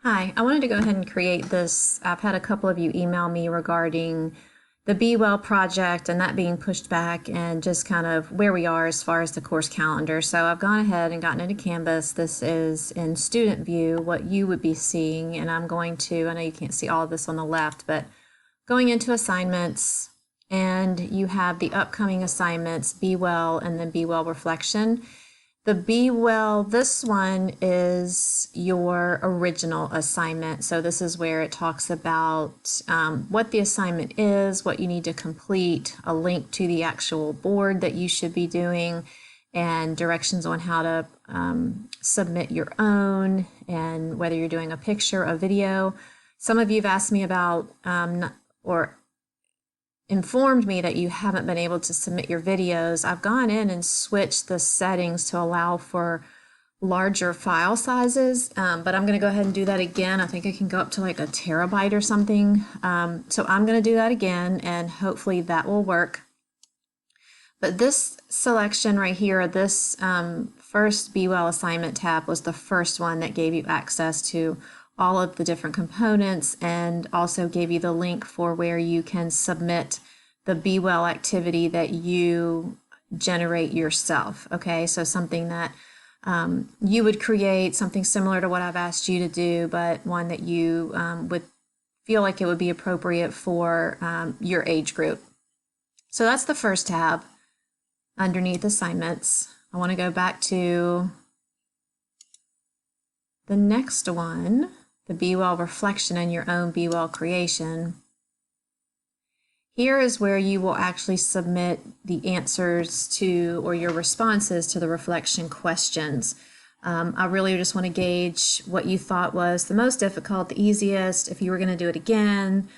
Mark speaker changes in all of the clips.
Speaker 1: Hi, I wanted to go ahead and create this. I've had a couple of you email me regarding the BEWELL project and that being pushed back and just kind of where we are as far as the course calendar. So I've gone ahead and gotten into Canvas. This is in student view, what you would be seeing, and I'm going to, I know you can't see all of this on the left, but going into assignments, and you have the upcoming assignments, BEWELL and then BEWELL Reflection. The BEWELL, this one is your original assignment. So this is where it talks about what the assignment is, what you need to complete, a link to the actual board that you should be doing, and directions on how to submit your own, and whether you're doing a picture, a video. Some of you have asked me about or informed me that you haven't been able to submit your videos. I've gone in and switched the settings to allow for larger file sizes, but I'm going to go ahead and do that again. I think it can go up to like a terabyte or something. So I'm going to do that again, and hopefully that will work. But this selection right here, this first BEWELL assignment tab was the first one that gave you access to all of the different components and also gave you the link for where you can submit the BEWELL activity that you generate yourself. Okay, so something that you would create, something similar to what I've asked you to do, but one that you would feel like it would be appropriate for your age group. So that's the first tab underneath assignments. I want to go back to the next one, the BEWELL Reflection and your own BEWELL creation. Here is where you will actually submit the answers to, or your responses to, the reflection questions. I really just want to gauge what you thought was the most difficult, the easiest. If you were going to do it again,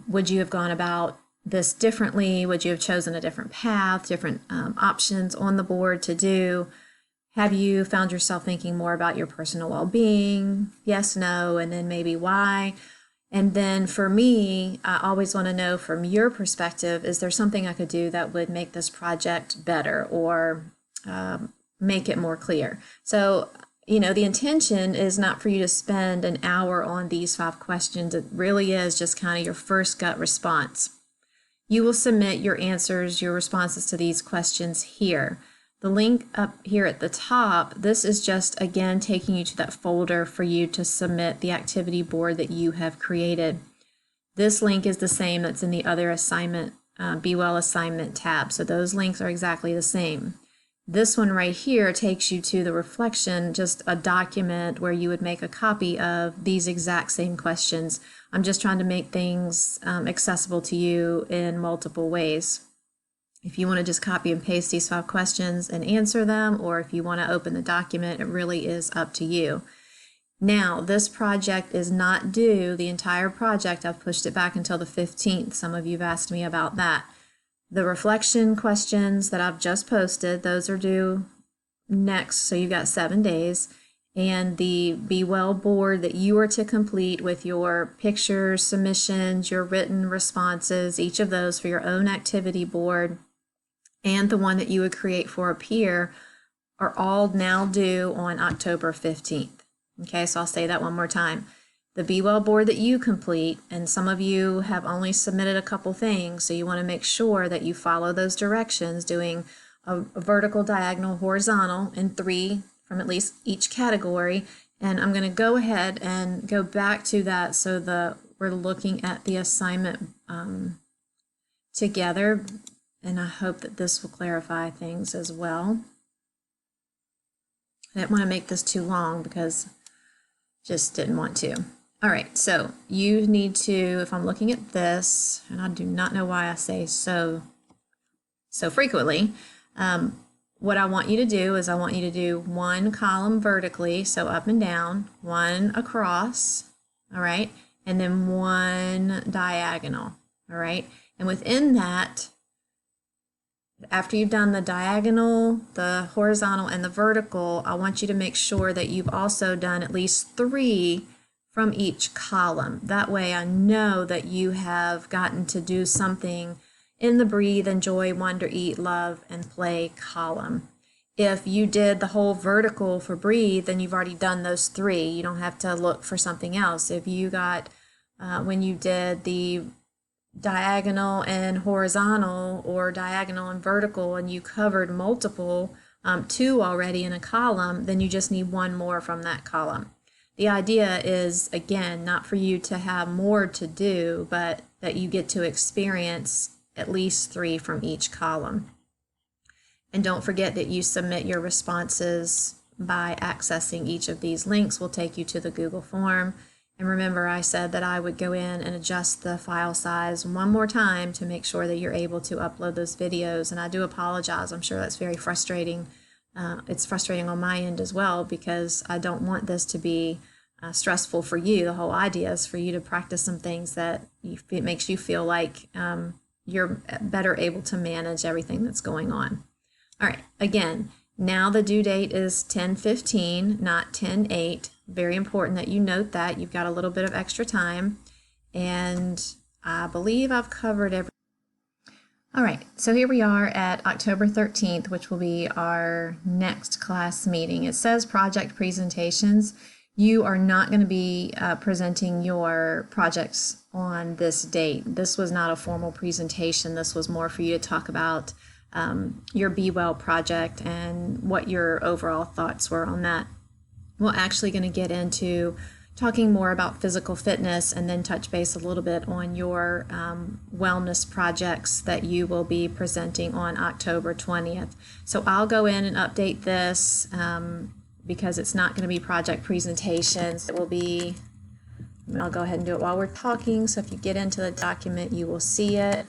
Speaker 1: would you have gone about this differently? Would you have chosen a different path, different options on the board to do? Have you found yourself thinking more about your personal well-being? Yes, no, and then maybe why? And then for me, I always want to know from your perspective, is there something I could do that would make this project better or make it more clear? So, you know, the intention is not for you to spend an hour on these 5 questions. It really is just kind of your first gut response. You will submit your answers, your responses to these questions here. The link up here at the top, this is just, again, taking you to that folder for you to submit the activity board that you have created. This link is the same that's in the other assignment, BEWELL assignment tab. So those links are exactly the same. This one right here takes you to the reflection, just a document where you would make a copy of these exact same questions. I'm just trying to make things accessible to you in multiple ways. If you want to just copy and paste these 5 questions and answer them, or if you want to open the document, it really is up to you. Now, this project is not due, the entire project. I've pushed it back until the 15th. Some of you have asked me about that. The reflection questions that I've just posted, those are due next, so you've got 7 days. And the BEWELL board that you are to complete with your pictures, submissions, your written responses, each of those for your own activity board, and the one that you would create for a peer, are all now due on October 15th. Okay, so I'll say that one more time. The BEWELL board that you complete, and some of you have only submitted a couple things, so you want to make sure that you follow those directions, doing a vertical, diagonal, horizontal, in 3 from at least each category. And I'm going to go ahead and go back to that so we're looking at the assignment together. And I hope that this will clarify things as well. I didn't want to make this too long because just didn't want to. All right, so you need to, if I'm looking at this, and I do not know why I say so frequently, what I want you to do is I want you to do 1 column vertically, so up and down, 1 across, all right, and then 1 diagonal, all right, and within that, after you've done the diagonal, the horizontal, and the vertical, I want you to make sure that you've also done at least 3 from each column. That way I know that you have gotten to do something in the breathe, enjoy, wonder, eat, love, and play column. If you did the whole vertical for breathe, then you've already done those 3. You don't have to look for something else. If you got, when you did the diagonal and horizontal or diagonal and vertical, and you covered multiple, 2 already in a column, then you just need 1 more from that column. The idea is, again, not for you to have more to do, but that you get to experience at least 3 from each column. And don't forget that you submit your responses by accessing each of these links. Will take you to the Google form. And remember, I said that I would go in and adjust the file size one more time to make sure that you're able to upload those videos. And I do apologize. I'm sure that's very frustrating. It's frustrating on my end as well, because I don't want this to be stressful for you. The whole idea is for you to practice some things that it makes you feel like you're better able to manage everything that's going on. All right, again, now the due date is 10/15, not 10/8. Very important that you note that. You've got a little bit of extra time, and I believe I've covered everything. All right, so here we are at October 13th, which will be our next class meeting. It says project presentations. You are not going to be presenting your projects on this date. This was not a formal presentation. This was more for you to talk about your BEWELL project and what your overall thoughts were on that. We're actually going to get into talking more about physical fitness and then touch base a little bit on your wellness projects that you will be presenting on October 20th. So I'll go in and update this because it's not going to be project presentations. It will be, I'll go ahead and do it while we're talking. So if you get into the document, you will see it.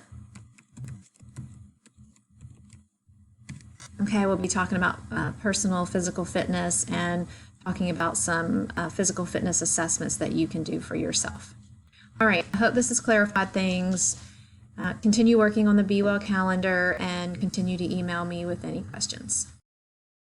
Speaker 1: Okay, we'll be talking about personal physical fitness and talking about some physical fitness assessments that you can do for yourself. All right, I hope this has clarified things. Continue working on the BEWELL calendar and continue to email me with any questions.